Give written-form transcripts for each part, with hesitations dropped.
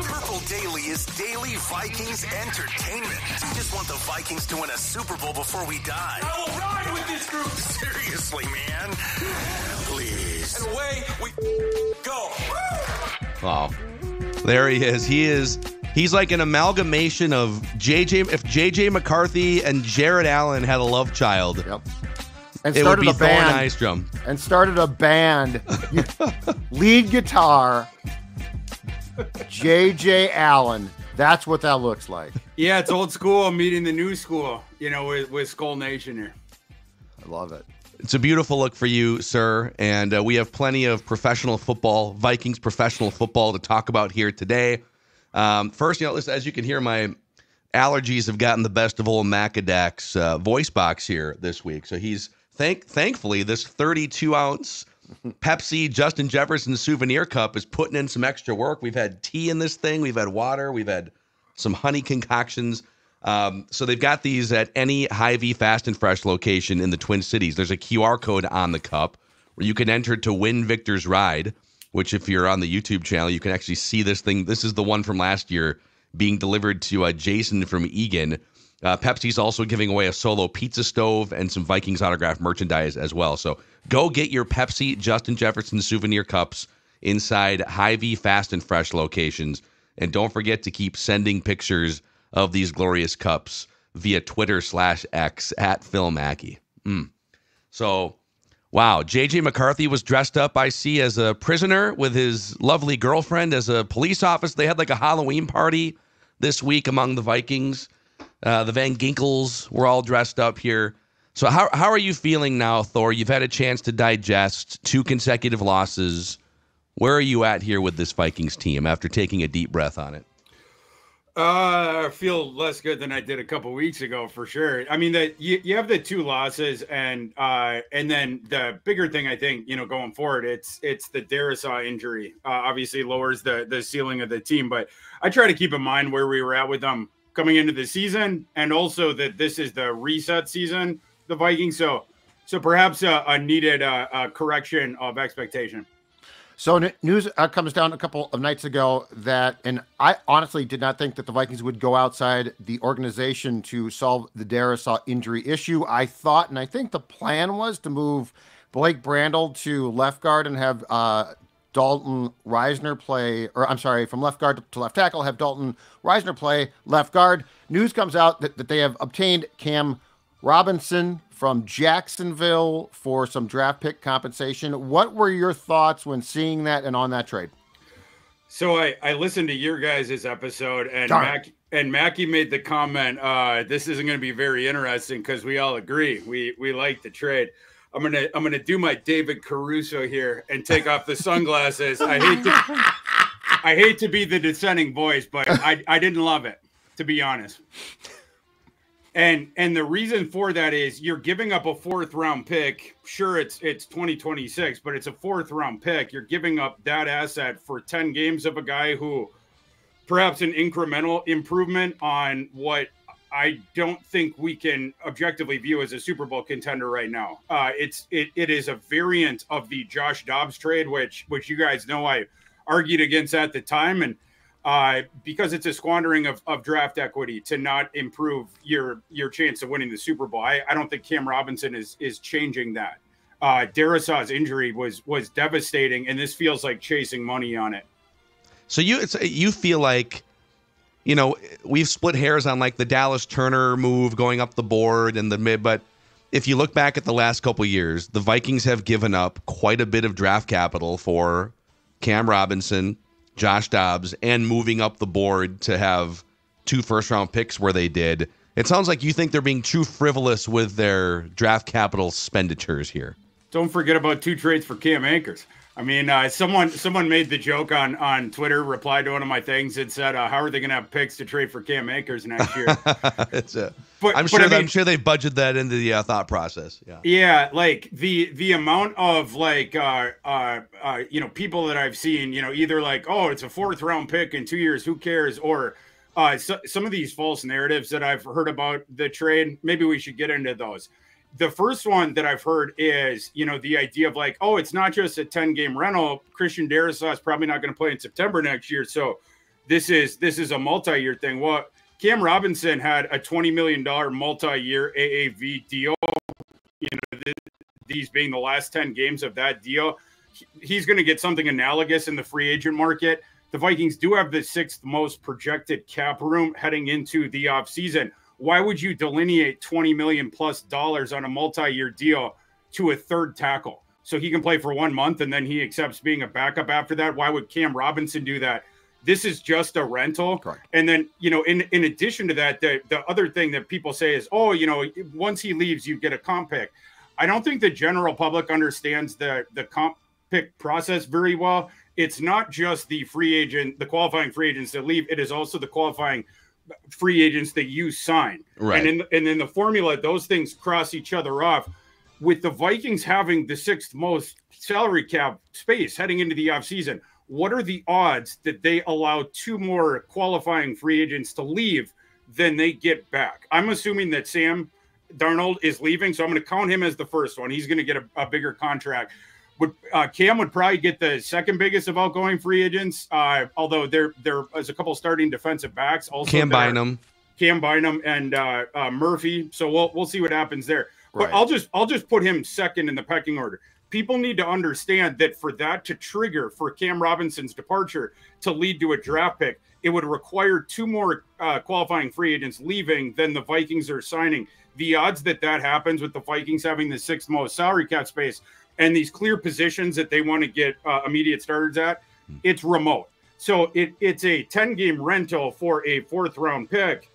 Purple Daily is daily Vikings entertainment. We just want the Vikings to win a Super Bowl before we die. I will ride with this group. Seriously, man. Please. And away we go. Oh, there he is. He's like an amalgamation of if JJ McCarthy and Jared Allen had a love child. Yep. And it would started be a Thor band. Nystrom. And started a band. Lead guitar, JJ Allen. That's what that looks like. Yeah, it's old school meeting the new school, with Skull Nation here. I love it. It's a beautiful look for you, sir. And we have plenty of professional football, Vikings professional football to talk about here today. First, listen, as you can hear, my allergies have gotten the best of old Macadac's voice box here this week. So he's thankfully this 32-ounce Pepsi Justin Jefferson souvenir cup is putting in some extra work. We've had tea in this thing. We've had water. We've had some honey concoctions. So they've got these at any Hy-Vee Fast and Fresh location in the Twin Cities. There's a QR code on the cup where you can enter to win Victor's ride, which if you're on the YouTube channel, you can actually see this thing. This is the one from last year being delivered to Jason from Egan. Pepsi's also giving away a solo pizza stove and some Vikings autographed merchandise as well. So go get your Pepsi Justin Jefferson souvenir cups inside Hy-Vee Fast and Fresh locations. And don't forget to keep sending pictures of these glorious cups via Twitter/X at Phil Mackey. So, wow. JJ McCarthy was dressed up, I see, as a prisoner with his lovely girlfriend as a police officer. They had like a Halloween party this week among the Vikings. The Van Ginkels were all dressed up here. So how are you feeling now, Thor? You've had a chance to digest 2 consecutive losses. Where are you at here with this Vikings team after taking a deep breath on it? I feel less good than I did a couple weeks ago, for sure. I mean, you have the 2 losses, and then the bigger thing, I think, going forward, it's the Darisaw injury. Obviously lowers the ceiling of the team, but I try to keep in mind where we were at with them coming into the season, and also that this is the reset season, the Vikings. So perhaps a needed correction of expectation. So news comes down a couple of nights ago and I honestly did not think that the Vikings would go outside the organization to solve the Darisaw injury issue. I thought, and I think the plan was to move Blake Brandel to left guard and have Dalton Reisner play, from left guard to left tackle, have Dalton Reisner play left guard. News comes out that they have obtained Cam Robinson from Jacksonville for some draft pick compensation. What were your thoughts when seeing that and on that trade? So I listened to your guys' episode, and Mackie made the comment, this isn't going to be very interesting because we all agree. We like the trade. I'm gonna do my David Caruso here and take off the sunglasses. I hate to be the dissenting voice, but I didn't love it, to be honest. And the reason for that is you're giving up a 4th round pick. Sure, it's 2026, but it's a 4th round pick. You're giving up that asset for 10 games of a guy who perhaps an incremental improvement on what I don't think we can objectively view as a Super Bowl contender right now. It is a variant of the Josh Dobbs trade, which you guys know I argued against at the time, and because it's a squandering of draft equity to not improve your chance of winning the Super Bowl. I don't think Cam Robinson is changing that. Darisaw's injury was devastating, and this feels like chasing money on it. So you feel like, we've split hairs on like the Dallas Turner move going up the board and the mid, but if you look back at the last couple of years, the Vikings have given up quite a bit of draft capital for Cam Robinson, Josh Dobbs, and moving up the board to have 2 first-round picks where they did. It sounds like you think they're being too frivolous with their draft capital expenditures here. Don't forget about 2 trades for Cam Akers. I mean, someone made the joke on Twitter, replied to one of my things and said, how are they going to have picks to trade for Cam Akers next year? I'm sure they budgeted that into the thought process. Yeah. Like the amount of people that I've seen, either like, oh, it's a 4th round pick in 2 years, who cares? Or some of these false narratives that I've heard about the trade. Maybe we should get into those. The first one that I've heard is, the idea of it's not just a 10-game rental. Christian Darisaw is probably not going to play in September next year. So this is a multi-year thing. Well, Cam Robinson had a $20 million multi-year AAV deal. You know, these being the last 10 games of that deal, he's going to get something analogous in the free agent market. The Vikings do have the 6th most projected cap room heading into the offseason. Why would you delineate $20 million plus on a multi-year deal to a third tackle? So he can play for 1 month and then he accepts being a backup after that. Why would Cam Robinson do that? This is just a rental. Correct. And then, you know, in addition to that, the other thing that people say is, oh, you know, once he leaves, you get a comp pick. I don't think the general public understands the comp pick process very well. It's not just the qualifying free agents that leave. It is also the qualifying free agents that you sign. Right. And in the formula, those things cross each other off. With the Vikings having the 6th most salary cap space heading into the offseason, what are the odds that they allow 2 more qualifying free agents to leave than they get back? I'm assuming that Sam Darnold is leaving, so I'm going to count him as the first one. He's going to get a bigger contract. Cam would probably get the second biggest of outgoing free agents, although there is a couple starting defensive backs. Also, Cam Bynum and Murphy. So we'll see what happens there. But Right. I'll just put him second in the pecking order. People need to understand that for that to trigger for Cam Robinson's departure to lead to a draft pick, it would require 2 more qualifying free agents leaving than the Vikings are signing. The odds that happens with the Vikings having the 6th most salary cap space and these clear positions that they want to get immediate starters at, it's remote. So it's a 10-game rental for a 4th-round pick.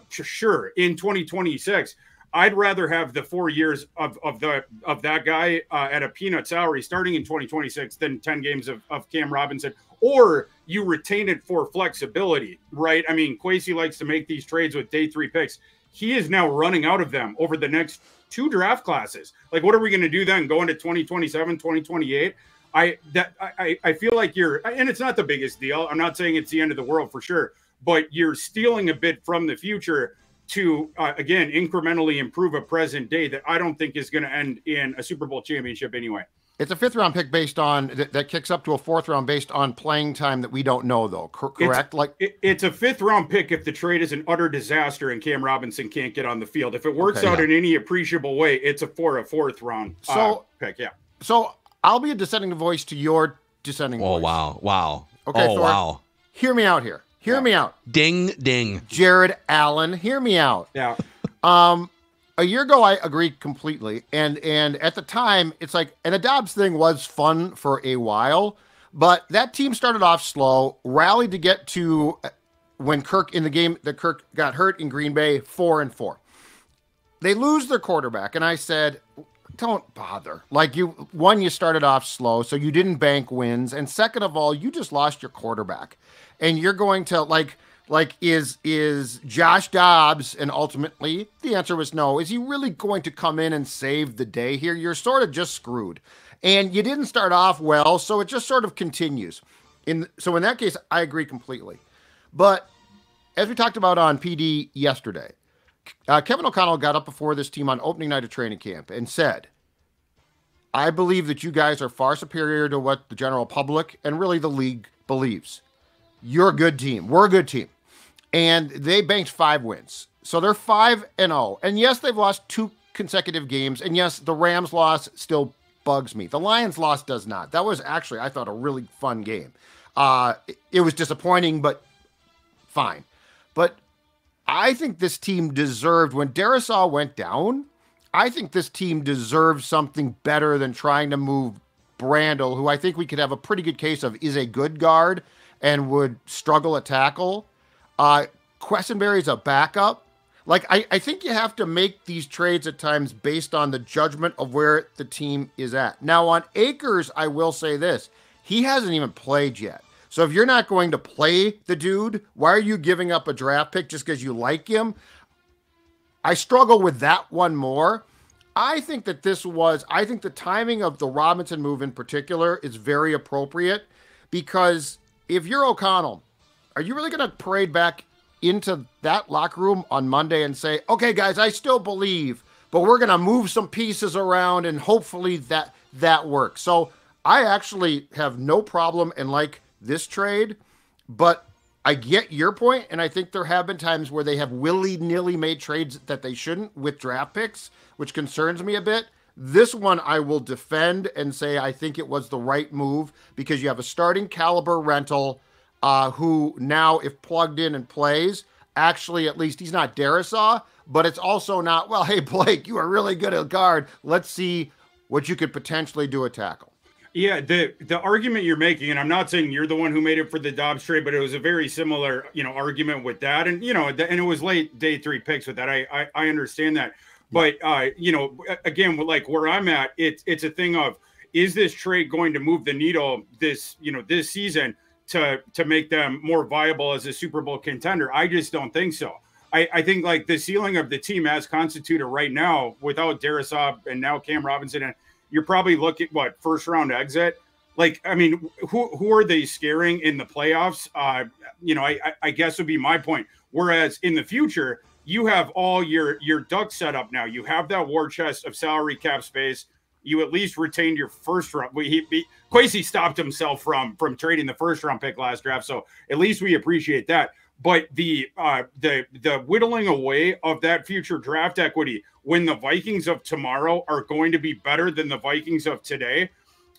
Sure, in 2026. I'd rather have the 4 years of that guy at a peanut salary starting in 2026 than 10 games of Cam Robinson, or you retain it for flexibility, right? I mean, Kwesi likes to make these trades with day 3 picks. He is now running out of them over the next 2 draft classes. Like, what are we going to do then? Go into 2027, 2028? I feel like and it's not the biggest deal. I'm not saying it's the end of the world for sure, but you're stealing a bit from the future to, again, incrementally improve a present day that I don't think is going to end in a Super Bowl championship anyway. It's a 5th-round pick based on that kicks up to a 4th round based on playing time that we don't know, though. Correct? It's a 5th-round pick if the trade is an utter disaster and Cam Robinson can't get on the field. If it works out in any appreciable way, it's a 4th-round pick. Yeah. So I'll be a dissenting voice to your dissenting voice. Wow. Okay, oh, Thor, wow. Hear me out here. Hear me out. Ding, ding. Jared Allen, hear me out. Yeah. A year ago, I agreed completely. And at the time, it's like, and the Dobbs thing was fun for a while, but that team started off slow, rallied to get to when Kirk in the game that Kirk got hurt in Green Bay, 4-4. They lose their quarterback. And I said, don't bother. Like, you started off slow, so you didn't bank wins. And second of all, you just lost your quarterback. And you're going to is Josh Dobbs, and ultimately the answer was no. Is he really going to come in and save the day here? You're sort of just screwed. And you didn't start off well, so it just sort of continues. So in that case, I agree completely. But as we talked about on PD yesterday, Kevin O'Connell got up before this team on opening night of training camp and said, I believe that you guys are far superior to what the general public and really the league believes. You're a good team. We're a good team. And they banked 5 wins. So they're 5-0. And yes, they've lost 2 consecutive games. And yes, the Rams loss still bugs me. The Lions loss does not. That was actually, I thought, a really fun game. It was disappointing, but fine. But I think this team deserved, when Darisaw went down, I think this team deserves something better than trying to move Brandel, who I think we could have a pretty good case of is a good guard and would struggle at tackle. Quessenberry's a backup. Like, I think you have to make these trades at times based on the judgment of where the team is at. Now, on Akers, I will say this. He hasn't even played yet. So if you're not going to play the dude, why are you giving up a draft pick just because you like him? I struggle with that one more. I think that I think the timing of the Robinson move in particular is very appropriate, because if you're O'Connell, are you really going to parade back into that locker room on Monday and say, okay, guys, I still believe, but we're going to move some pieces around and hopefully that works. So I actually have no problem and like this trade, but I get your point, and I think there have been times where they have willy-nilly made trades that they shouldn't with draft picks, which concerns me a bit. This one I will defend and say I think it was the right move because you have a starting caliber rental who now, if plugged in and plays, actually at least he's not Darisaw, but it's also not, well, hey, Blake, you are really good at guard. Let's see what you could potentially do at tackle. Yeah, the argument you're making, and I'm not saying you're the one who made it for the Dobbs trade, but it was a very similar, argument with that. And, and it was late day 3 picks with that. I understand that. But, again, like where I'm at, it's a thing of, is this trade going to move the needle this season to make them more viable as a Super Bowl contender? I just don't think so. I think like the ceiling of the team as constituted right now without Darisaw and now Cam Robinson, and you're probably looking first round exit. Like, I mean, who are they scaring in the playoffs? I guess would be my point. Whereas in the future, you have all your ducks set up now. You have that war chest of salary cap space. You at least retained your first round. Kwesi stopped himself from trading the first round pick last draft, so at least we appreciate that. But the whittling away of that future draft equity when the Vikings of tomorrow are going to be better than the Vikings of today,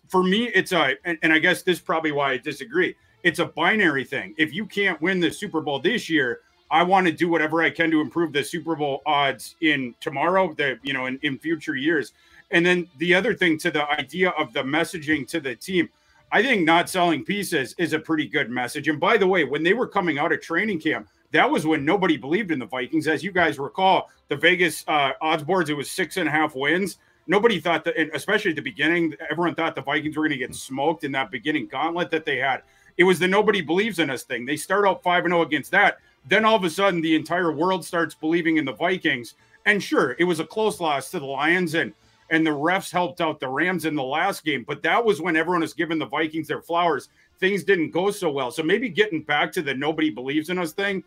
for me, it's and I guess this is probably why I disagree. It's a binary thing. If you can't win the Super Bowl this year, I want to do whatever I can to improve the Super Bowl odds in tomorrow, in future years. And then the other thing to the idea of the messaging to the team, I think not selling pieces is a pretty good message. And by the way, when they were coming out of training camp, that was when nobody believed in the Vikings. As you guys recall, the Vegas odds boards, it was 6.5 wins. Nobody thought that, especially at the beginning, everyone thought the Vikings were going to get smoked in that beginning gauntlet that they had. It was the nobody believes in us thing. They start out 5-0 against that. Then all of a sudden, the entire world starts believing in the Vikings. And sure, it was a close loss to the Lions, and the refs helped out the Rams in the last game. But that was when everyone was giving the Vikings their flowers. Things didn't go so well. So maybe getting back to the nobody believes in us thing,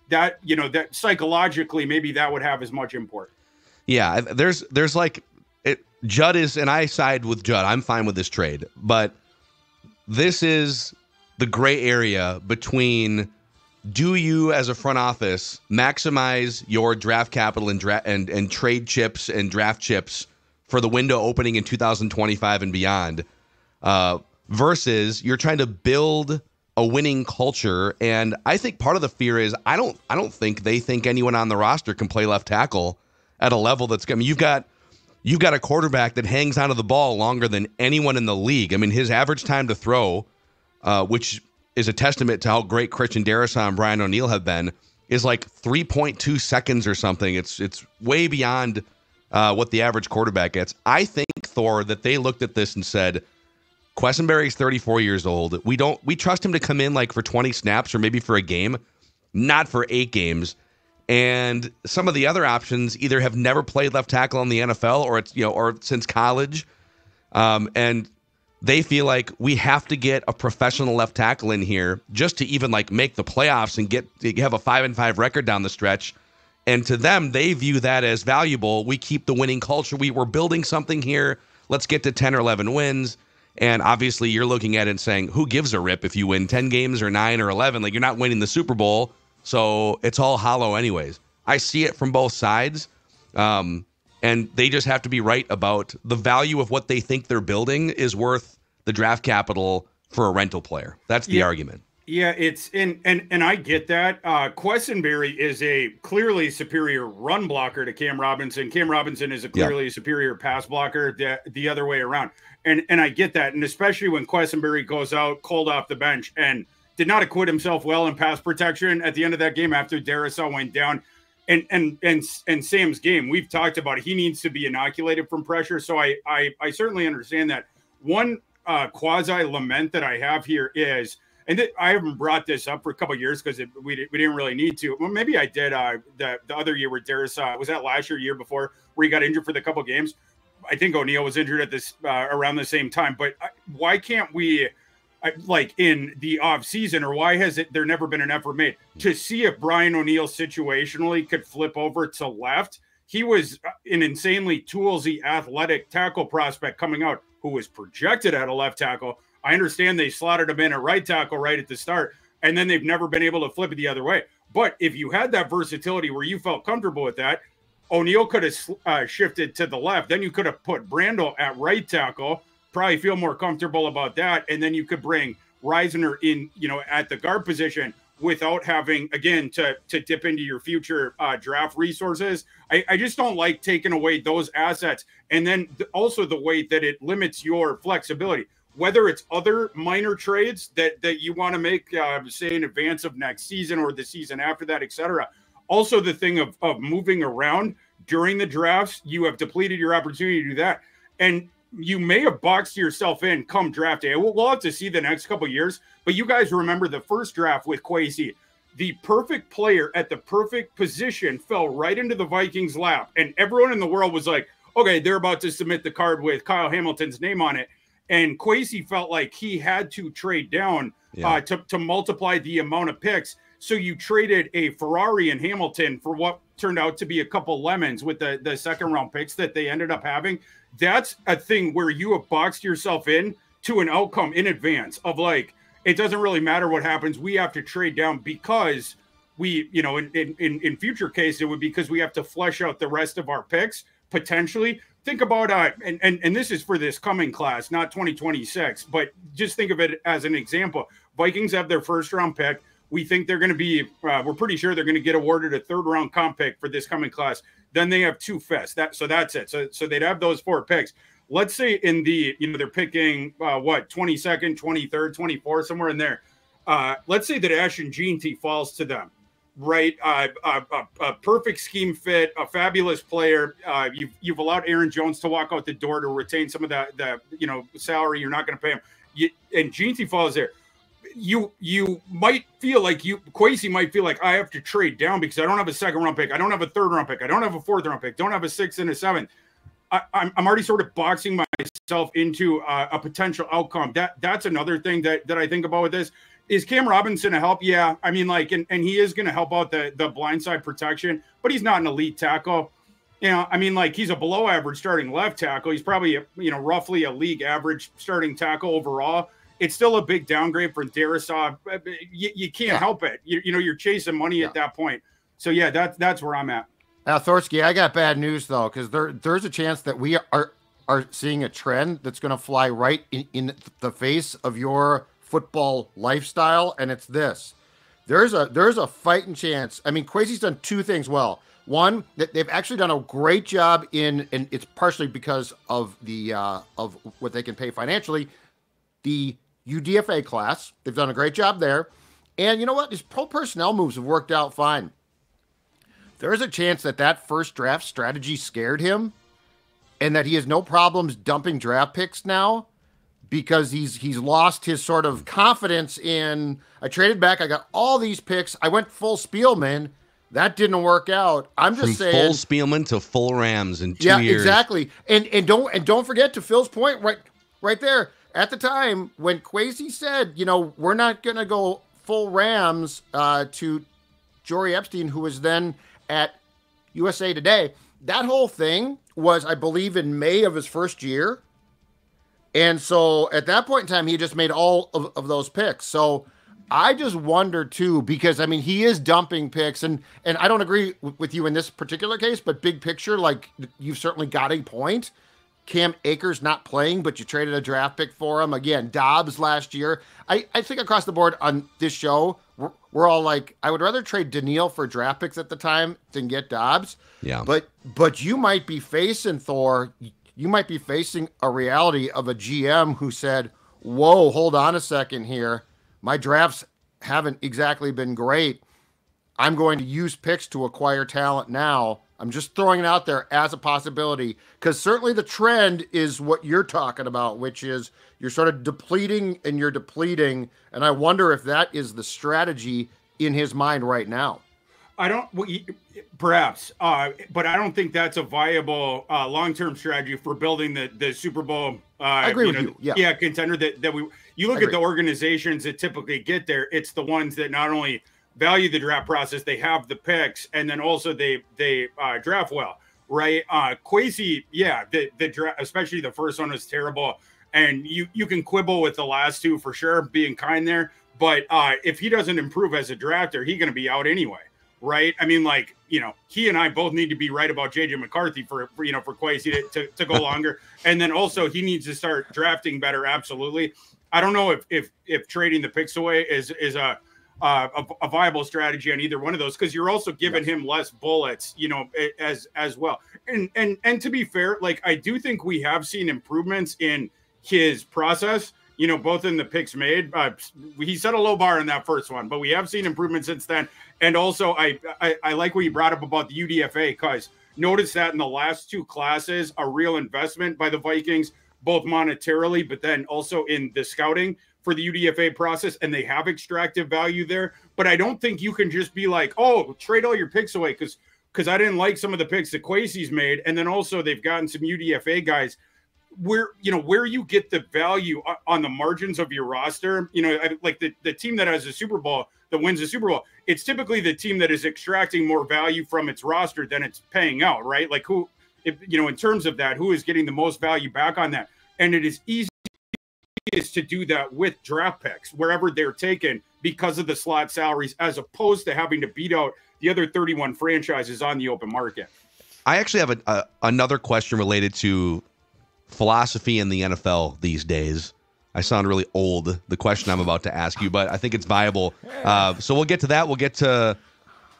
that psychologically, maybe that would have as much import. Yeah, there's like it. Judd is, and I side with Judd. I'm fine with this trade, but this is the gray area between, do you as a front office maximize your draft capital and trade chips and draft chips for the window opening in 2025 and beyond, versus you're trying to build a winning culture. And I think part of the fear is I don't think they think anyone on the roster can play left tackle at a level that's, I mean, you've got a quarterback that hangs onto the ball longer than anyone in the league. I mean, his average time to throw, which is a testament to how great Christian Darisaw and Brian O'Neill have been, is like 3.2 seconds or something. It's way beyond what the average quarterback gets. I think, Thor, that they looked at this and said, Quessenberry's 34 years old. We trust him to come in like for 20 snaps or maybe for a game, not for 8 games. And some of the other options either have never played left tackle in the NFL or since college. And they feel like we have to get a professional left tackle in here just to even like make the playoffs and have a 5-5 record down the stretch. And to them, they view that as valuable. We keep the winning culture. We're building something here. Let's get to 10 or 11 wins. And obviously, you're looking at it and saying, who gives a rip if you win 10 games or 9 or 11? Like, you're not winning the Super Bowl, so it's all hollow anyways. I see it from both sides, and they just have to be right about the value of what they think they're building is worth the draft capital for a rental player. That's the argument. Yeah, it's and I get that. Quessenberry is a clearly superior run blocker to Cam Robinson. Cam Robinson is a clearly superior pass blocker the other way around. And I get that. And especially when Quessenberry goes out cold off the bench and did not acquit himself well in pass protection at the end of that game after Darisaw went down. And Sam's game, we've talked about it. He needs to be inoculated from pressure. So I certainly understand that. One quasi lament that I have here is, and I haven't brought this up for a couple of years because we didn't really need to. Well, maybe I did the other year where Darisaw, was that last year before, where he got injured for the couple of games? I think O'Neill was injured at this around the same time. But why can't we, like in the off season, or why has there never been an effort made to see if Brian O'Neill situationally could flip over to left? He was an insanely toolsy, athletic tackle prospect coming out who was projected at a left tackle. I understand they slotted him in at right tackle right at the start, and then they've never been able to flip it the other way. But if you had that versatility where you felt comfortable with that, O'Neal could have shifted to the left. Then you could have put Brandel at right tackle, probably feel more comfortable about that. And then you could bring Reisner in, at the guard position without having, again, to dip into your future draft resources. I just don't like taking away those assets. And then also the way that it limits your flexibility, whether it's other minor trades that you want to make, say in advance of next season or the season after that, et cetera. Also the thing of moving around during the drafts, you have depleted your opportunity to do that. And you may have boxed yourself in come draft day. We'll have to see the next couple of years. But you guys remember the first draft with Kwesi. The perfect player at the perfect position fell right into the Vikings' lap. And everyone in the world was like, okay, they're about to submit the card with Kyle Hamilton's name on it. And Kwesi felt like he had to trade down to multiply the amount of picks. So you traded a Ferrari and Hamilton for what turned out to be a couple lemons with the second round picks that they ended up having. That's a thing where you have boxed yourself in to an outcome in advance of like, it doesn't really matter what happens. We have to trade down because we, in future case, it would be because we have to flesh out the rest of our picks potentially. Think about, and this is for this coming class, not 2026, but just think of it as an example. Vikings have their first round pick. We think they're going to be, we're pretty sure they're going to get awarded a third round comp pick for this coming class. Then they have 2 fifths. So that's it. So they'd have those 4 picks. Let's say in the, they're picking 22nd, 23rd, 24th, somewhere in there. Let's say that Ashton Jeanty falls to them, right? A perfect scheme fit, a fabulous player. You've allowed Aaron Jones to walk out the door to retain some of the salary you're not going to pay him. And Jeanty falls there. You might feel like Kwesi might feel like I have to trade down because I don't have a second round pick. I don't have a third round pick. I don't have a fourth round pick. Don't have a 6th and a 7th. I'm already sort of boxing myself into a potential outcome. That's another thing that I think about with this. Is Cam Robinson a help? Yeah. I mean, like, and he is going to help out the blindside protection, but he's not an elite tackle. I mean, like, he's a below average starting left tackle. He's probably, roughly a league average starting tackle overall. It's still a big downgrade for Darrisaw. You can't help it. You're chasing money at that point. So yeah, that's where I'm at. Now, Thorsky, I got bad news though, because there's a chance that we are seeing a trend that's going to fly right in the face of your football lifestyle, and it's this: there's a fighting chance. I mean, Kwesi's done 2 things well. One, that they've actually done a great job and it's partially because of the of what they can pay financially. The UDFA class, they've done a great job there. And you know what? His pro personnel moves have worked out fine. There is a chance that first draft strategy scared him and that he has no problems dumping draft picks now because he's lost his sort of confidence in, I traded back, I got all these picks, I went full Spielman, that didn't work out. I'm just saying, full Spielman to full Rams in 2 years. Yeah, exactly. And don't forget, to Phil's point right there, at the time when Kwesi said, we're not going to go full Rams to Jory Epstein, who was then at USA Today, that whole thing was, I believe, in May of his first year. And so at that point in time, he just made all of those picks. So I just wonder too, because I mean, he is dumping picks, and I don't agree with you in this particular case, but big picture, like, you've certainly got a point. Cam Akers not playing, but you traded a draft pick for him. Again, Dobbs last year. I think across the board on this show, we're all like, I would rather trade Daniil for draft picks at the time than get Dobbs. Yeah. But you might be facing, Thor, you might be facing a reality of a GM who said, whoa, hold on a second here. My drafts haven't exactly been great. I'm going to use picks to acquire talent now. I'm just throwing it out there as a possibility, because certainly the trend is what you're talking about, which is you're sort of depleting. And I wonder if that is the strategy in his mind right now. Perhaps, but I don't think that's a viable long-term strategy for building the Super Bowl. I agree with you. Yeah, contender that you look at the organizations that typically get there. It's the ones that not only value the draft process, they have the picks, and then also they draft well, right? Kwesi, the draft, especially the first one, was terrible. And you can quibble with the last two for sure, being kind there. But if he doesn't improve as a drafter, he's going to be out anyway, right? I mean, like, he and I both need to be right about JJ McCarthy for Kwesi to go longer. And then also he needs to start drafting better. Absolutely. I don't know if trading the picks away is a viable strategy on either one of those, because you're also giving him less bullets, as well. And to be fair, like, I do think we have seen improvements in his process, both in the picks made. He set a low bar in that first one, but we have seen improvement since then. And also, I like what you brought up about the UDFA, because notice that in the last two classes, a real investment by the Vikings, both monetarily, but then also in the scouting for the UDFA process, and they have extractive value there. But I don't think you can just be like, oh, trade all your picks away because I didn't like some of the picks that Kwesi's made. And then also they've gotten some UDFA guys where you get the value on the margins of your roster, like the team that has a Super Bowl, that wins the Super Bowl, it's typically the team that is extracting more value from its roster than it's paying out, right? Like in terms of that, who is getting the most value back on that? And it is easy to do that with draft picks wherever they're taken because of the slot salaries, as opposed to having to beat out the other 31 franchises on the open market. I actually have another question related to philosophy in the NFL these days. I sound really old, the question I'm about to ask you, but I think it's viable. So we'll get to that. We'll get to,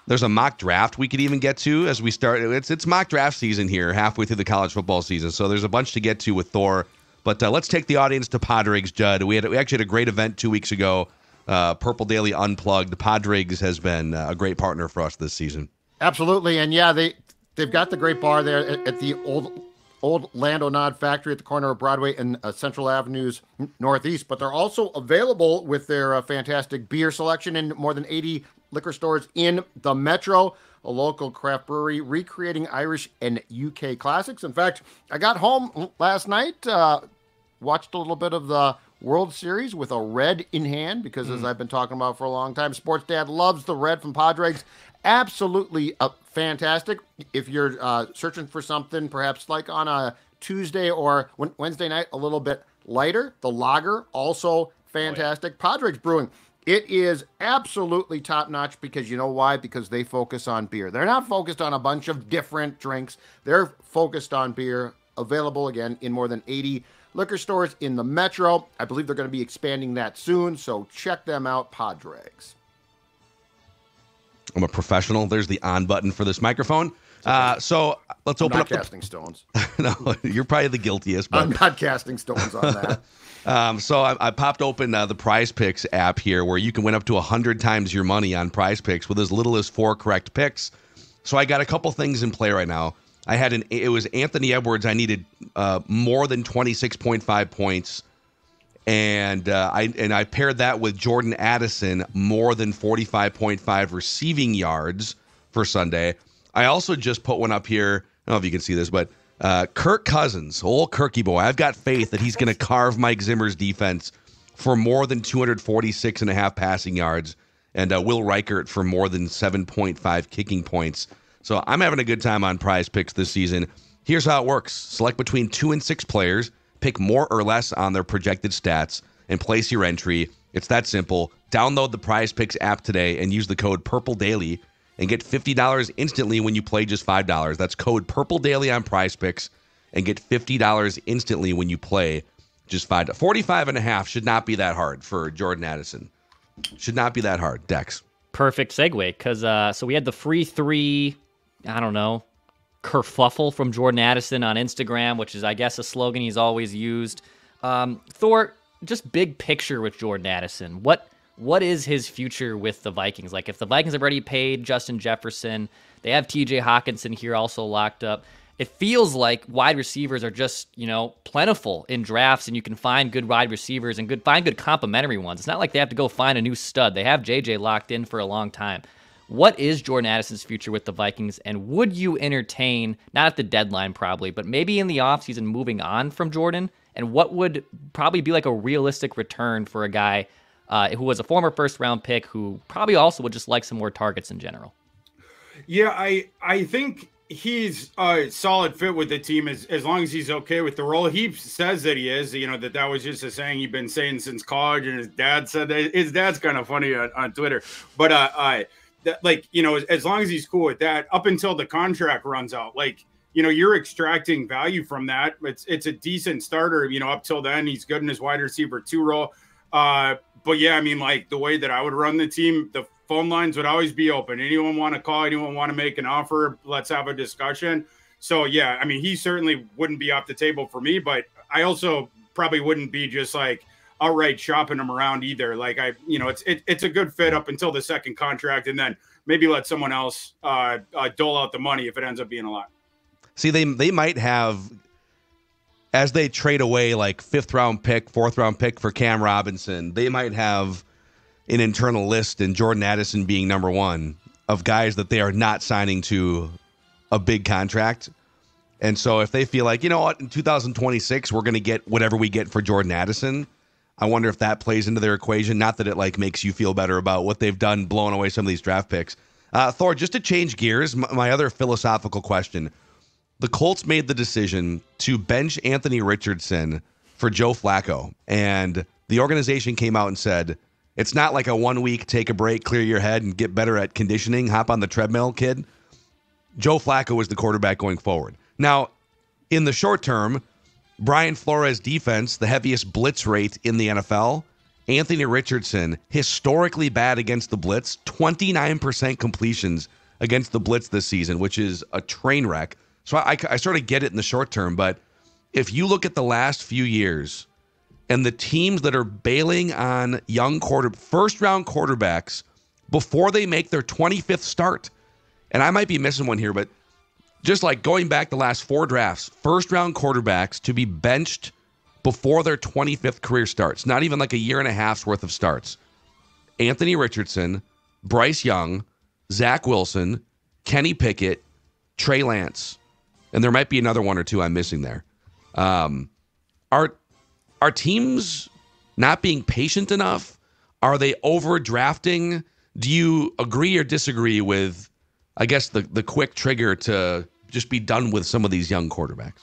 there's a mock draft we could even get to as we start. It's mock draft season here, halfway through the college football season. So there's a bunch to get to with Thor. But let's take the audience to Padrigs, Judd. We actually had a great event 2 weeks ago, Purple Daily Unplugged. Padrigs has been a great partner for us this season. Absolutely. And yeah, they've got the great bar there at the old Lando Nod factory at the corner of Broadway and Central Avenues Northeast. But they're also available with their fantastic beer selection in more than 80 liquor stores in the metro. A local craft brewery recreating Irish and UK classics. In fact, I got home last night, watched a little bit of the World Series with a red in hand, because as I've been talking about for a long time, Sports Dad loves the red from Padrigs. Absolutely fantastic. If you're searching for something, perhaps like on a Tuesday or Wednesday night, a little bit lighter, the lager, also fantastic. Padrigs Brewing. It is absolutely top-notch, because you know why? Because they focus on beer. They're not focused on a bunch of different drinks. They're focused on beer, available, again, in more than 80 liquor stores in the metro. I believe they're going to be expanding that soon, so check them out, Padrigs. I'm a professional. There's the on button for this microphone. So let's open up. Casting stones. No, you're probably the guiltiest. But I'm not casting stones on that. So I popped open the Prize Picks app here, where you can win up to 100 times your money on Prize Picks with as little as 4 correct picks. So I got a couple things in play right now. It was Anthony Edwards. I needed more than 26.5 points, and I paired that with Jordan Addison, more than 45.5 receiving yards for Sunday. I also just put one up here. I don't know if you can see this, but Kirk Cousins, old Kirky boy, I've got faith that he's going to carve Mike Zimmer's defense for more than 246.5 passing yards, and Will Reichert for more than 7.5 kicking points. So I'm having a good time on Prize Picks this season. Here's how it works. Select between 2 and 6 players, pick more or less on their projected stats, and place your entry. It's that simple. Download the Prize Picks app today and use the code PURPLEDAILY and get $50 instantly when you play just $5. That's code PURPLEDAILY on Prize Picks and get $50 instantly when you play just $5. 45.5 should not be that hard for Jordan Addison. Should not be that hard. Dex. Perfect segue, because so we had the free 3, I don't know, kerfuffle from Jordan Addison on Instagram, which is, I guess, a slogan he's always used. Thor, just big picture with Jordan Addison. What is his future with the Vikings? Like, if the Vikings have already paid Justin Jefferson, they have TJ Hawkinson here also locked up. It feels like wide receivers are just, plentiful in drafts, and you can find good wide receivers and find good complimentary ones. It's not like they have to go find a new stud. They have JJ locked in for a long time. What is Jordan Addison's future with the Vikings, and would you entertain, not at the deadline probably, but maybe in the offseason, moving on from Jordan? And what would probably be like a realistic return for a guy who was a former first-round pick, who probably also would just like some more targets in general? Yeah, I think he's a solid fit with the team as long as he's okay with the role. He says that he is, that was just a saying he'd been saying since college, and his dad said that. His dad's kind of funny on Twitter, but as long as he's cool with that, up until the contract runs out, you're extracting value from that. It's a decent starter, up till then. He's good in his wide receiver 2 role. But yeah, I mean, the way that I would run the team, the phone lines would always be open. Anyone want to call, anyone want to make an offer, let's have a discussion. So yeah, I mean, he certainly wouldn't be off the table for me, but I also probably wouldn't be just outright shopping him around either. It's a good fit up until the second contract, and then maybe let someone else dole out the money if it ends up being a lot. See, they might have, as they trade away 5th round pick, 4th round pick for Cam Robinson, they might have an internal list, and Jordan Addison being number 1, of guys that they are not signing to a big contract. And so if they feel like, in 2026, we're going to get whatever we get for Jordan Addison, I wonder if that plays into their equation. Not that it makes you feel better about what they've done blowing away some of these draft picks. Thor, just to change gears, my other philosophical question. The Colts made the decision to bench Anthony Richardson for Joe Flacco, and the organization came out and said, it's not like a 1 week, take a break, clear your head, and get better at conditioning, hop on the treadmill, kid. Joe Flacco is the quarterback going forward. Now, in the short term, Brian Flores' defense, the heaviest blitz rate in the NFL. Anthony Richardson, historically bad against the blitz, 29% completions against the blitz this season, which is a train wreck. So I sort of get it in the short term, but if you look at the last few years and the teams that are bailing on young first-round quarterbacks before they make their 25th start, and I might be missing one here, but just going back the last 4 drafts, first-round quarterbacks to be benched before their 25th career starts, not even a year and a half's worth of starts. Anthony Richardson, Bryce Young, Zach Wilson, Kenny Pickett, Trey Lance, and there might be another 1 or 2 I'm missing there. Are teams not being patient enough? Are they overdrafting? Do you agree or disagree with, I guess, the quick trigger to just be done with some of these young quarterbacks?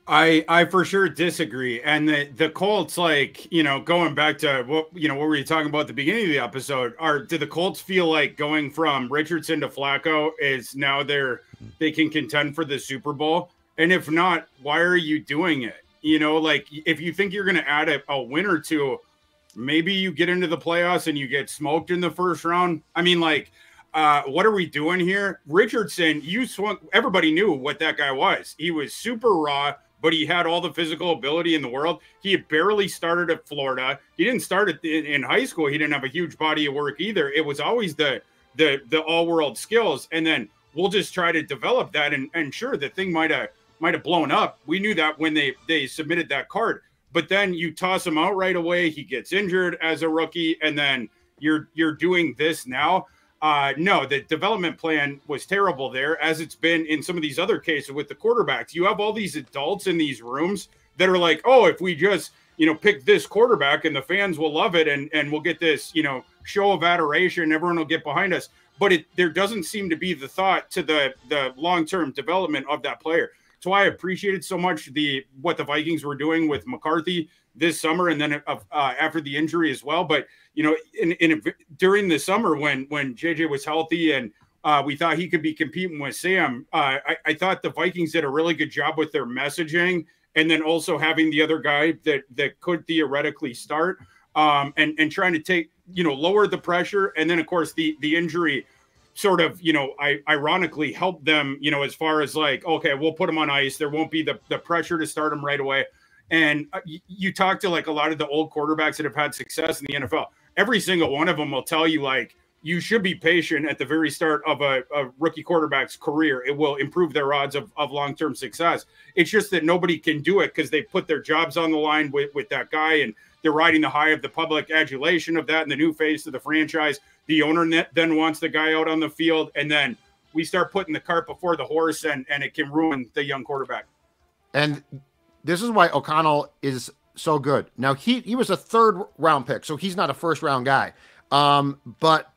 I for sure disagree. And the Colts, going back to what were you talking about at the beginning of the episode? Do the Colts feel like going from Richardson to Flacco is now they can contend for the Super Bowl? And if not, why are you doing it? If you think you're going to add a win or two, maybe you get into the playoffs and you get smoked in the first round. I mean, what are we doing here? Richardson, everybody knew what that guy was. He was super raw, but he had all the physical ability in the world. He had barely started at Florida. He didn't start in high school. He didn't have a huge body of work either. It was always the all-world skills. And then we'll just try to develop that. And sure, the thing might have blown up. We knew that when they submitted that card. But then you toss him out right away. He gets injured as a rookie, and then you're doing this now. No, the development plan was terrible there, as it's been in some of these other cases with the quarterbacks. You have all these adults in these rooms that are like, oh, if we just, pick this quarterback and the fans will love it and we'll get this, show of adoration, everyone will get behind us. But there doesn't seem to be the thought to the long-term development of that player. So I appreciated so much what the Vikings were doing with McCarthy this summer, and then after the injury as well. But during the summer when JJ was healthy and we thought he could be competing with Sam, I thought the Vikings did a really good job with their messaging, and then also having the other guy that could theoretically start and trying to lower the pressure. And then of course the injury sort of, ironically helped them, as far as okay, we'll put him on ice. There won't be the pressure to start him right away. And you talk to a lot of the old quarterbacks that have had success in the NFL. Every single one of them will tell you you should be patient at the very start of a rookie quarterback's career. It will improve their odds of long-term success. It's just that nobody can do it because they put their jobs on the line with that guy, and they're riding the high of the public adulation of that and the new face of the franchise. The owner then wants the guy out on the field, and then we start putting the cart before the horse, and it can ruin the young quarterback. And this is why O'Connell is so good. Now, he was a 3rd round pick, so he's not a 1st round guy. But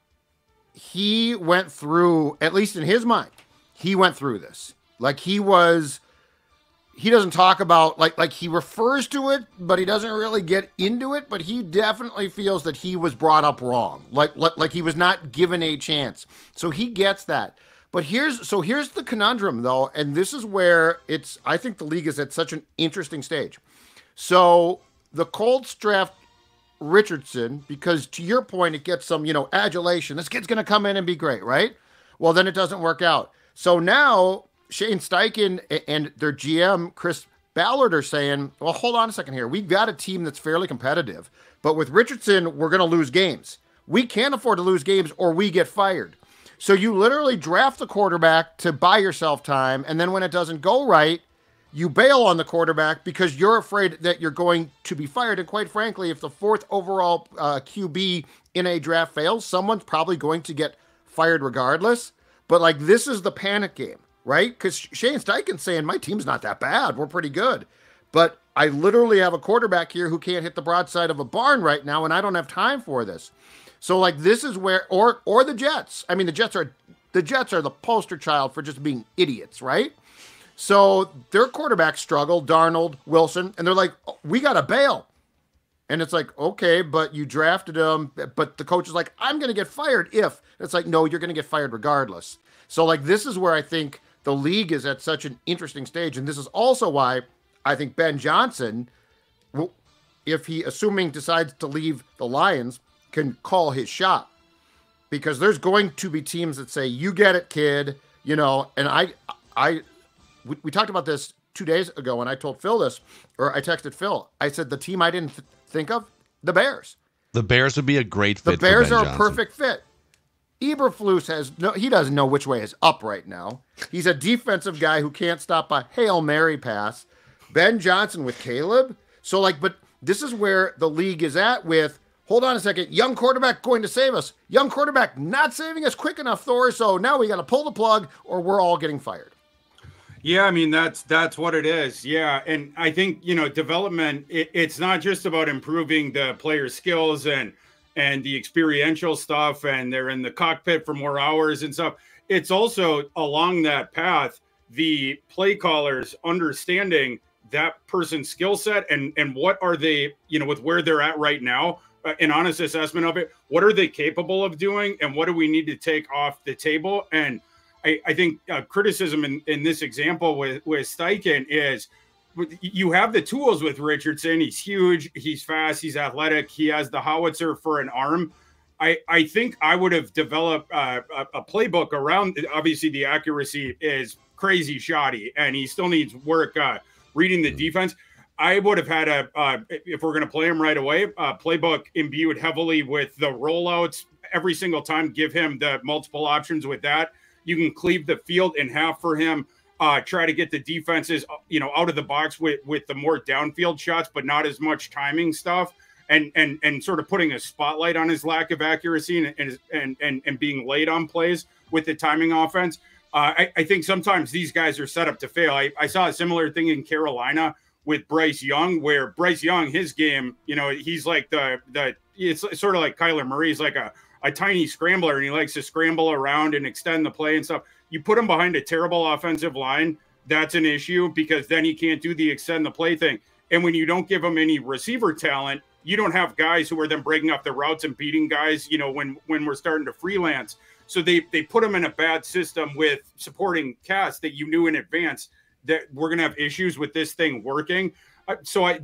he went through, at least in his mind, he went through this. Like he doesn't talk about like he refers to it, but he doesn't really get into it. But he definitely feels that he was brought up wrong, like he was not given a chance. So he gets that. But here's the conundrum though, and this is where I think the league is at such an interesting stage. So the Colts draft Richardson because, to your point, it gets some adulation. This kid's going to come in and be great, right? Well, then it doesn't work out. So now Shane Steichen and their GM, Chris Ballard, are saying, well, hold on a second here. We've got a team that's fairly competitive, but with Richardson, we're going to lose games. We can't afford to lose games or we get fired. So you literally draft the quarterback to buy yourself time, and then when it doesn't go right, you bail on the quarterback because you're afraid that you're going to be fired. And quite frankly, if the 4th overall QB in a draft fails, someone's probably going to get fired regardless. But this is the panic game, right? Because Shane Steichen's saying, my team's not that bad. We're pretty good. But I literally have a quarterback here who can't hit the broadside of a barn right now, and I don't have time for this. So this is where, or the Jets. I mean, the Jets are the poster child for just being idiots, right? So their quarterbacks struggle, Darnold, Wilson, and they're like, oh, we got to bail. And it's like, okay, but you drafted him, but the coach is like, I'm going to get fired if. And it's like, no, you're going to get fired regardless. So this is where I think the league is at such an interesting stage. And this is also why I think Ben Johnson, if he, assuming decides to leave the Lions, can call his shot. Because there's going to be teams that say, you get it, kid. And we talked about this 2 days ago when I told Phil this, or I texted Phil. I said the team I didn't think of, the Bears. The Bears would be a great fit. The Bears for Ben are Johnson. a perfect fit. Eberflus he doesn't know which way is up right now. He's a defensive guy who can't stop a Hail Mary pass. Ben Johnson with Caleb. So but this is where the league is at with, hold on a second, young quarterback going to save us. Young quarterback not saving us quick enough, Thor. So now we got to pull the plug or we're all getting fired. Yeah, I mean, that's what it is. Yeah. And I think, development, it's not just about improving the player skills and the experiential stuff, and they're in the cockpit for more hours and stuff. It's also along that path, the play callers understanding that person's skill set and what are they, with where they're at right now, an honest assessment of it. What are they capable of doing and what do we need to take off the table? And I think criticism in this example with Steichen is you have the tools with Richardson. He's huge. He's fast. He's athletic. He has the howitzer for an arm. I think I would have developed a playbook around. Obviously, the accuracy is crazy shoddy, and he still needs work reading the defense. I would have had if we're going to play him right away, a playbook imbued heavily with the rollouts every single time. Give him the multiple options with that. You can cleave the field in half for him. Try to get the defenses, out of the box with the more downfield shots, but not as much timing stuff, and sort of putting a spotlight on his lack of accuracy and being late on plays with the timing offense. I think sometimes these guys are set up to fail. I saw a similar thing in Carolina with Bryce Young, where Bryce Young, his game, he's like it's sort of like Kyler Murray. He's like a tiny scrambler, and he likes to scramble around and extend the play and stuff. You put him behind a terrible offensive line, that's an issue because then he can't do the extend the play thing. And when you don't give him any receiver talent, you don't have guys who are then breaking up the routes and beating guys, when we're starting to freelance. So they put him in a bad system with supporting cast that you knew in advance that we're going to have issues with this thing working. So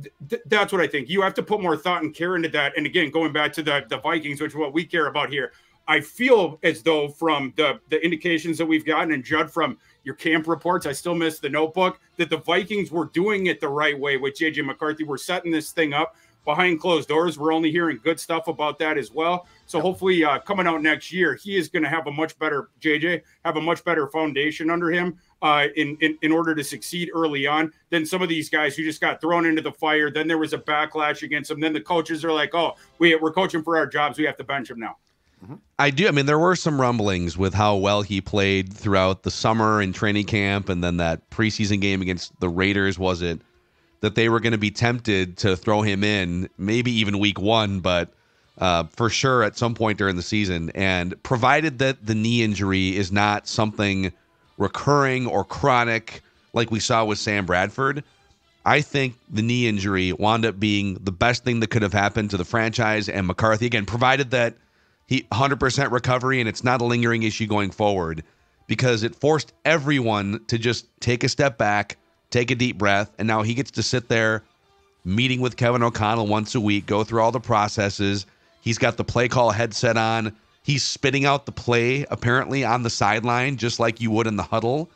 that's what I think. You have to put more thought and care into that. And again, going back to the Vikings, which is what we care about here, I feel as though from the indications that we've gotten, and Judd, from your camp reports, I still miss the notebook, that the Vikings were doing it the right way with J.J. McCarthy. We're setting this thing up behind closed doors. We're only hearing good stuff about that as well. So hopefully coming out next year, he is going to have a much better foundation under him in order to succeed early on than some of these guys who just got thrown into the fire. Then there was a backlash against them. Then the coaches are like, oh, we're coaching for our jobs. We have to bench him now. I do. I mean, there were some rumblings with how well he played throughout the summer and training camp, and then that preseason game against the Raiders, was it, that they were going to be tempted to throw him in, maybe even week one, but for sure at some point during the season. And provided that the knee injury is not something recurring or chronic like we saw with Sam Bradford, I think the knee injury wound up being the best thing that could have happened to the franchise and McCarthy. Again, provided that he 100% recovery and it's not a lingering issue going forward, because it forced everyone to just take a step back, take a deep breath, and now he gets to sit there meeting with Kevin O'Connell once a week, go through all the processes. He's got the play call headset on. He's spitting out the play apparently on the sideline just like you would in the huddle.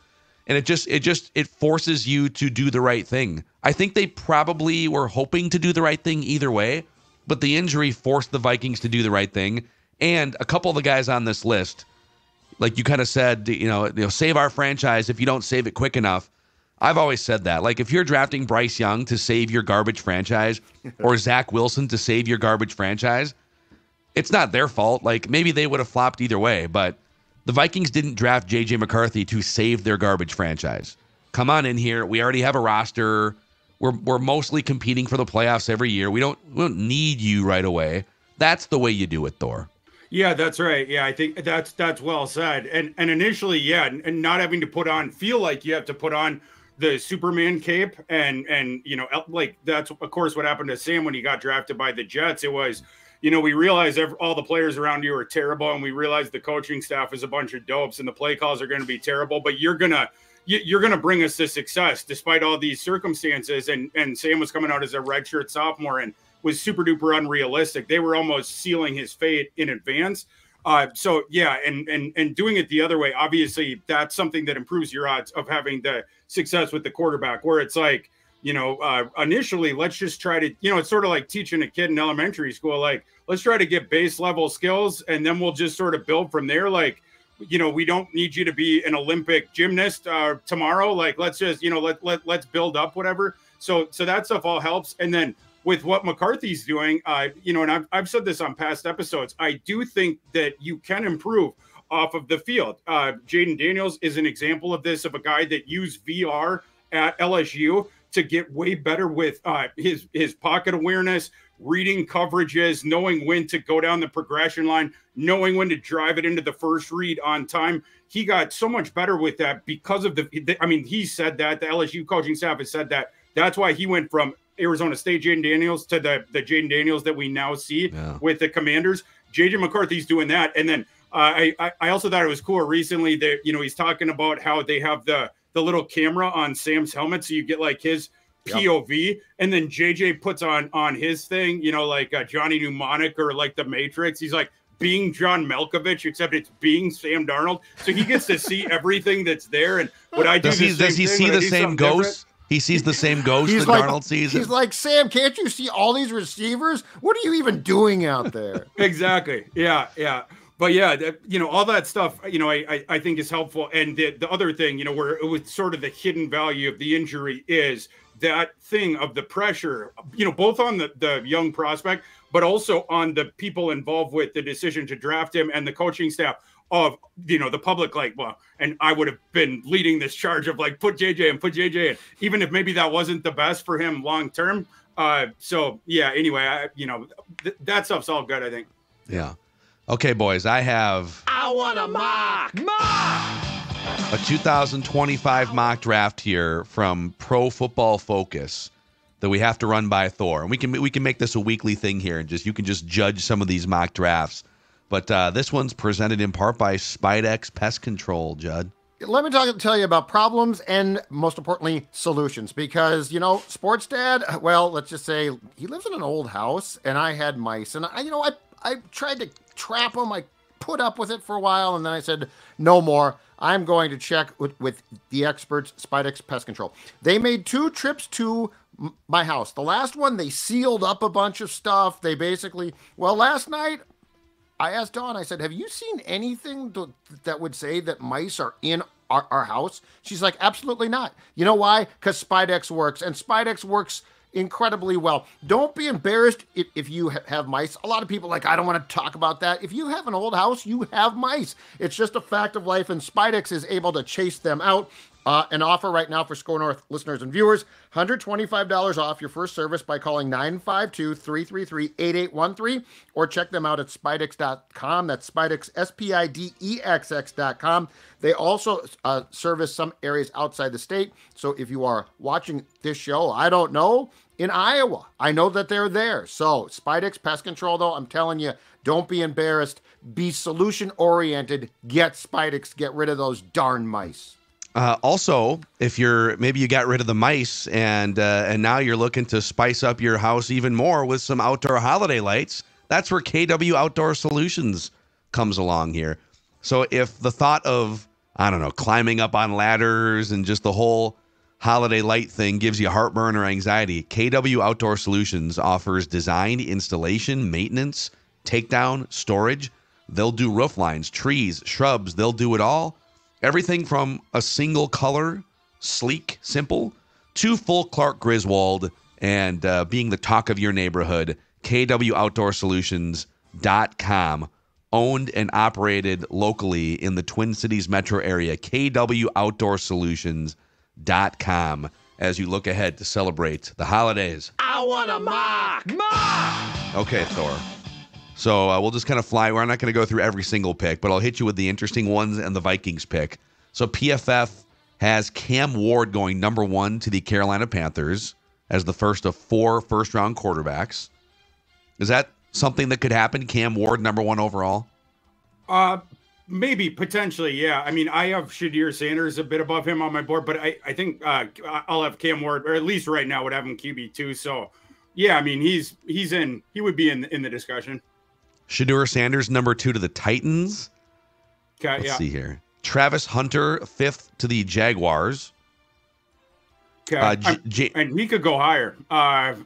And it forces you to do the right thing. I think they probably were hoping to do the right thing either way, but the injury forced the Vikings to do the right thing. And a couple of the guys on this list, like you kind of said, save our franchise if you don't save it quick enough. I've always said that. Like, if you're drafting Bryce Young to save your garbage franchise or Zach Wilson to save your garbage franchise, it's not their fault. Like, maybe they would have flopped either way, but the Vikings didn't draft J.J. McCarthy to save their garbage franchise. Come on in here. We already have a roster. We're mostly competing for the playoffs every year. We don't need you right away. That's the way you do it, Thor. Yeah, that's right. Yeah, I think that's well said. And initially, yeah, and not having to feel like you have to put on the Superman cape and like that's of course what happened to Sam when he got drafted by the Jets. It was, we realized all the players around you are terrible, and we realized the coaching staff is a bunch of dopes, and the play calls are going to be terrible. But you're gonna bring us to success despite all these circumstances. And Sam was coming out as a redshirt sophomore and was super duper unrealistic. They were almost sealing his fate in advance. So yeah, and doing it the other way, obviously that's something that improves your odds of having the success with the quarterback. Where it's like, initially, let's just try to, it's sort of like teaching a kid in elementary school, like, let's try to get base level skills, and then we'll just sort of build from there. Like, we don't need you to be an Olympic gymnast tomorrow. Like, let's just, let's build up whatever. So that stuff all helps. And then with what McCarthy's doing, and I've said this on past episodes, I do think that you can improve off of the field. Jaden Daniels is an example of this, of a guy that used VR at LSU to get way better with his pocket awareness, reading coverages, knowing when to go down the progression line, knowing when to drive it into the first read on time. He got so much better with that because of he said that, the LSU coaching staff has said that. That's why he went from Arizona State Jaden Daniels to the Jaden Daniels that we now see with the Commanders. JJ McCarthy's doing that. And then I also thought it was cool recently that, he's talking about how they have the little camera on Sam's helmet, so you get like his POV, and then JJ puts on his thing, like Johnny Mnemonic or like the Matrix. He's like being John Malkovich, except it's being Sam Darnold, so he gets to see everything that's there. And what I do, does he see the same ghosts? He sees the same ghost that Darnold sees. He's like, Sam, can't you see all these receivers? What are you even doing out there? Exactly. Yeah. But yeah, all that stuff, I think is helpful. And the other thing, where it was sort of the hidden value of the injury is that thing of the pressure, both on the young prospect, but also on the people involved with the decision to draft him and the coaching staff of, the public, like, well, and I would have been leading this charge of like, put JJ in, even if maybe that wasn't the best for him long term. So yeah, anyway, that stuff's all good, I think. Yeah. Okay, boys, I want a mock. A 2025 mock draft here from Pro Football Focus that we have to run by Thor. And we can make this a weekly thing here, and you can just judge some of these mock drafts. But this one's presented in part by Spidex Pest Control, Judd. Let me tell you about problems and, most importantly, solutions. Because, Sports Dad, well, let's just say he lives in an old house, and I had mice. And, I tried to trap them. I put up with it for a while, and then I said, no more. I'm going to check with the experts, Spidex Pest Control. They made 2 trips to my house. The last one, they sealed up a bunch of stuff. They basically, last night, I asked Dawn, I said, have you seen anything that would say that mice are in our house? She's like, absolutely not. You know why? Because Spidex works, and Spidex works incredibly well. Don't be embarrassed if you have mice. A lot of people I don't want to talk about that. If you have an old house, you have mice. It's just a fact of life, and Spidex is able to chase them out. An offer right now for Score North listeners and viewers, $125 off your first service by calling 952-333-8813 or check them out at Spidex.com. That's Spidex, SPIDEXX.com. They also service some areas outside the state. So if you are watching this show, I don't know, in Iowa, I know that they're there. So Spidex Pest Control, though, I'm telling you, don't be embarrassed. Be solution-oriented. Get Spidex. Get rid of those darn mice. Also, if maybe you got rid of the mice and now you're looking to spice up your house even more with some outdoor holiday lights, that's where KW Outdoor Solutions comes along here. So if the thought of, I don't know, climbing up on ladders and just the whole holiday light thing gives you heartburn or anxiety, KW Outdoor Solutions offers design, installation, maintenance, takedown, storage. They'll do roof lines, trees, shrubs. They'll do it all. Everything from a single color, sleek, simple, to full Clark Griswold and being the talk of your neighborhood, KWOutdoorSolutions.com. Owned and operated locally in the Twin Cities metro area, KWOutdoorSolutions.com. As you look ahead to celebrate the holidays. I want a mock. Okay, Thor. So we'll just kind of fly. We're not going to go through every single pick, but I'll hit you with the interesting ones and the Vikings pick. So PFF has Cam Ward going number 1 to the Carolina Panthers as the first of 4 first-round quarterbacks. Is that something that could happen, Cam Ward number 1 overall? Maybe, potentially, yeah. I mean, I have Shadir Sanders a bit above him on my board, but I think I'll have Cam Ward, or at least right now would have him QB2. So, yeah, I mean, he would be in the discussion. Shadur Sanders, number 2 to the Titans. Okay, Let's see here. Travis Hunter, 5th to the Jaguars. Okay, and he could go higher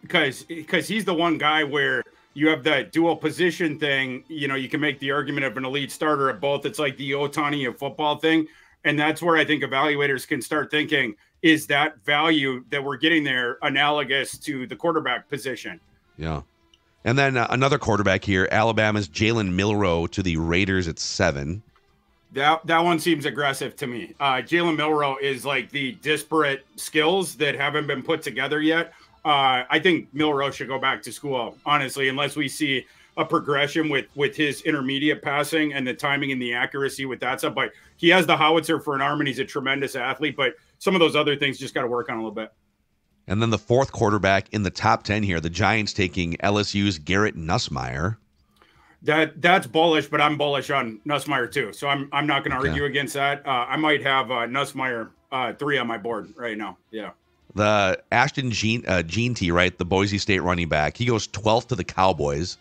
because he's the one guy where you have that dual position thing. You know, you can make the argument of an elite starter at both. It's like the Ohtani of football thing. And that's where I think evaluators can start thinking, is that value that we're getting there analogous to the quarterback position? Yeah. And then another quarterback here, Alabama's Jalen Milroe to the Raiders at 7. That one seems aggressive to me. Jalen Milroe is like the disparate skills that haven't been put together yet. I think Milroe should go back to school, honestly, unless we see a progression with his intermediate passing and the timing and the accuracy with that stuff. But he has the howitzer for an arm and he's a tremendous athlete. But some of those other things just got to work on a little bit. And then the 4th quarterback in the top 10 here, the Giants taking LSU's Garrett Nussmeier. That's bullish, but I'm bullish on Nussmeier too. So I'm not going to argue against that. I might have Nussmeier 3 on my board right now. Yeah. The Ashton Jeanty, right? The Boise State running back. He goes 12th to the Cowboys,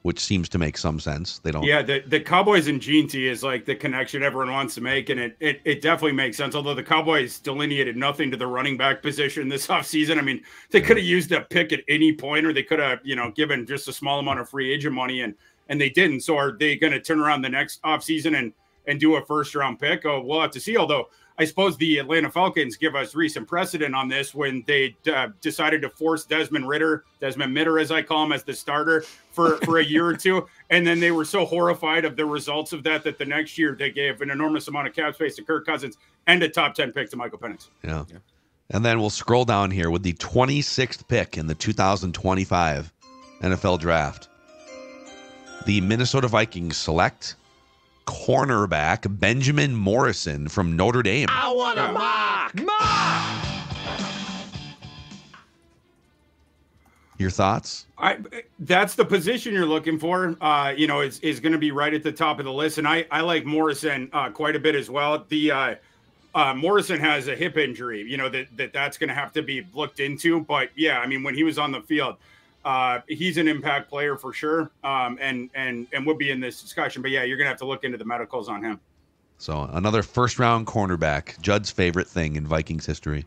which seems to make some sense. They don't. Yeah, the Cowboys and Jeanty is like the connection everyone wants to make, and it definitely makes sense. Although the Cowboys delineated nothing to the running back position this offseason. I mean, they could have used a pick at any point, or they could have, given just a small amount of free agent money, and they didn't. So are they going to turn around the next offseason and do a first-round pick? Oh, we'll have to see. Although I suppose the Atlanta Falcons give us recent precedent on this when they decided to force Desmond Ritter, as I call him, as the starter for a year or two. And then they were so horrified of the results of that the next year they gave an enormous amount of cap space to Kirk Cousins and a top 10 pick to Michael Penix. Yeah. And then we'll scroll down here with the 26th pick in the 2025 NFL Draft. The Minnesota Vikings select cornerback Benjamin Morrison from Notre Dame. I want a mock. Your thoughts? That's the position you're looking for. Is going to be right at the top of the list, and I like Morrison quite a bit as well. The Morrison has a hip injury. That's going to have to be looked into. But yeah, I mean, when he was on the field, he's an impact player for sure, and would be in this discussion. But yeah, you're gonna have to look into the medicals on him. So another first-round cornerback, Judd's favorite thing in Vikings history.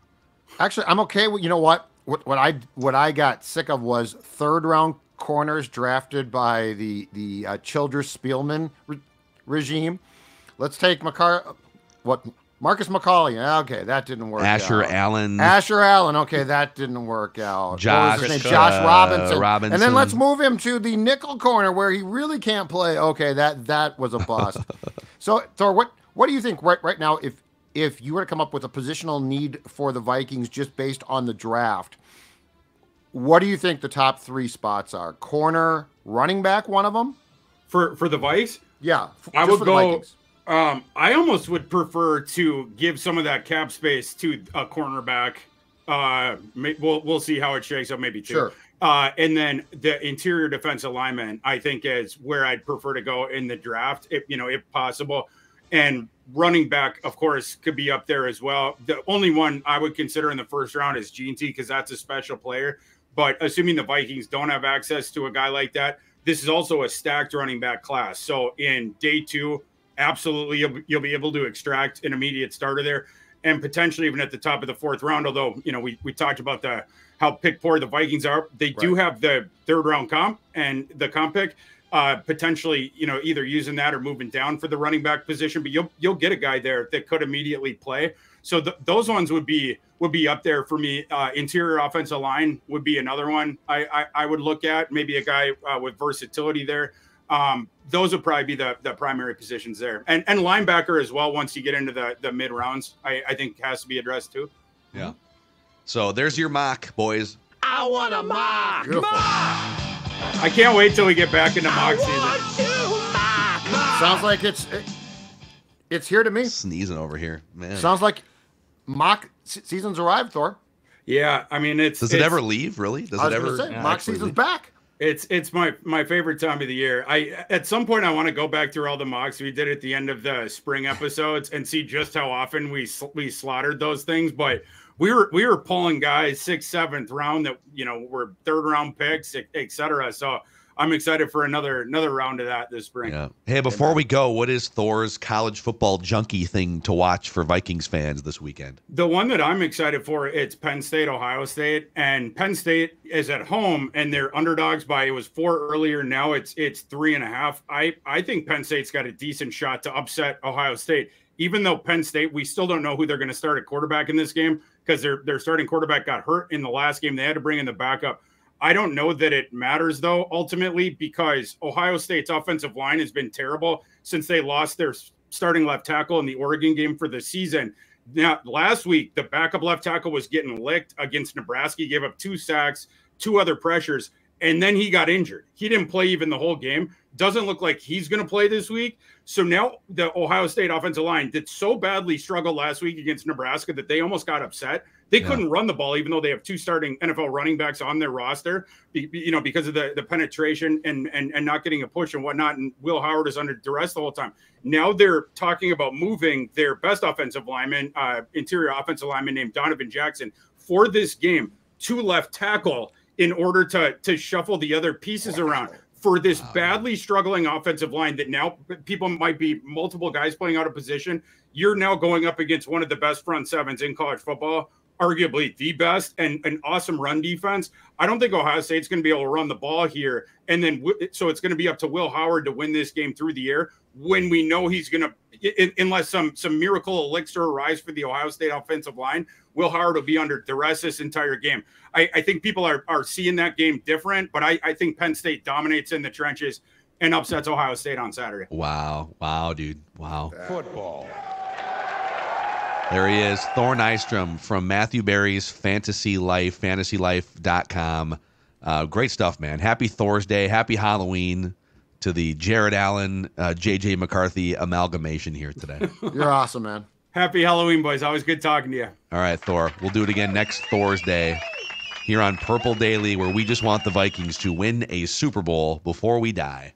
Actually, I'm okay with, you know what? What I got sick of was 3rd-round corners drafted by the Childress Spielman regime. Let's take Marcus McCauley. Okay, that didn't work Asher out. Allen. Okay, that didn't work out. Josh Robinson. And then let's move him to the nickel corner where he really can't play. Okay, that was a bust. So, Thor, what do you think right now? if you were to come up with a positional need for the Vikings just based on the draft, what do you think the top 3 spots are? Corner, running back, one of them? For the Vikes? Yeah. I would go. Vikings. I almost would prefer to give some of that cap space to a cornerback. We'll see how it shakes up, maybe 2. Sure. And then the interior defensive lineman, I think, is where I'd prefer to go in the draft, if possible. And running back, of course, could be up there as well. The only one I would consider in the first round is G&T, because that's a special player. But assuming the Vikings don't have access to a guy like that, this is also a stacked running back class. So in day 2, absolutely, you'll be able to extract an immediate starter there, and potentially even at the top of the 4th round. Although, we talked about how pick poor the Vikings are. They do have the 3rd round comp and the comp pick, potentially, either using that or moving down for the running back position. But you'll get a guy there that could immediately play. So those ones would be up there for me. Interior offensive line would be another one I would look at. Maybe a guy with versatility there. Those would probably be the primary positions there. And linebacker as well, once you get into the mid rounds, I think has to be addressed too. Yeah. So there's your mock, boys. I want a mock. I can't wait till we get back into mock season. Sounds like it's here to me. Sneezing over here, man. Sounds like mock season's arrived, Thor. Yeah, I mean, does it ever leave? Really? Does it ever? Mock season's back. It's my favorite time of the year. At some point I want to go back through all the mocks we did at the end of the spring episodes and see just how often we slaughtered those things. But we were pulling guys 6th, 7th round that were 3rd round picks, etc. So I'm excited for another round of that this spring. Yeah. Hey, before we go, what is Thor's college football junkie thing to watch for Vikings fans this weekend? The one that I'm excited for, it's Penn State, Ohio State, and Penn State is at home and they're underdogs by, it was 4 earlier. Now it's 3.5. I think Penn State's got a decent shot to upset Ohio State, even though Penn State, we still don't know who they're going to start at quarterback in this game because their starting quarterback got hurt in the last game. They had to bring in the backup. I don't know that it matters, though, ultimately, because Ohio State's offensive line has been terrible since they lost their starting left tackle in the Oregon game for the season. Now, last week, the backup left tackle was getting licked against Nebraska. He gave up 2 sacks, 2 other pressures, and then he got injured. He didn't play even the whole game. Doesn't look like he's going to play this week. So now the Ohio State offensive line did so badly struggle last week against Nebraska that they almost got upset. They couldn't run the ball, even though they have 2 starting NFL running backs on their roster, because of the penetration and not getting a push and whatnot. And Will Howard is under duress the whole time. Now they're talking about moving their best offensive lineman, interior offensive lineman named Donovan Jackson, for this game to left tackle in order to shuffle the other pieces around for this badly struggling offensive line that now people might be multiple guys playing out of position. You're now going up against one of the best front sevens in college football, arguably the best, and an awesome run defense. I don't think Ohio State's going to be able to run the ball here. And then, so it's going to be up to Will Howard to win this game through the air when we know he's going to, unless some miracle elixir arrives for the Ohio State offensive line, Will Howard will be under duress this entire game. I think people are seeing that game different, but I think Penn State dominates in the trenches and upsets Ohio State on Saturday. Wow, dude. Wow. Football. There he is, Thor Nystrom from Matthew Berry's Fantasy Life, fantasylife.com. Great stuff, man. Happy Thorsday. Happy Halloween to the Jared Allen, J.J. McCarthy amalgamation here today. You're awesome, man. Happy Halloween, boys. Always good talking to you. All right, Thor. We'll do it again next Thorsday here on Purple Daily, where we just want the Vikings to win a Super Bowl before we die.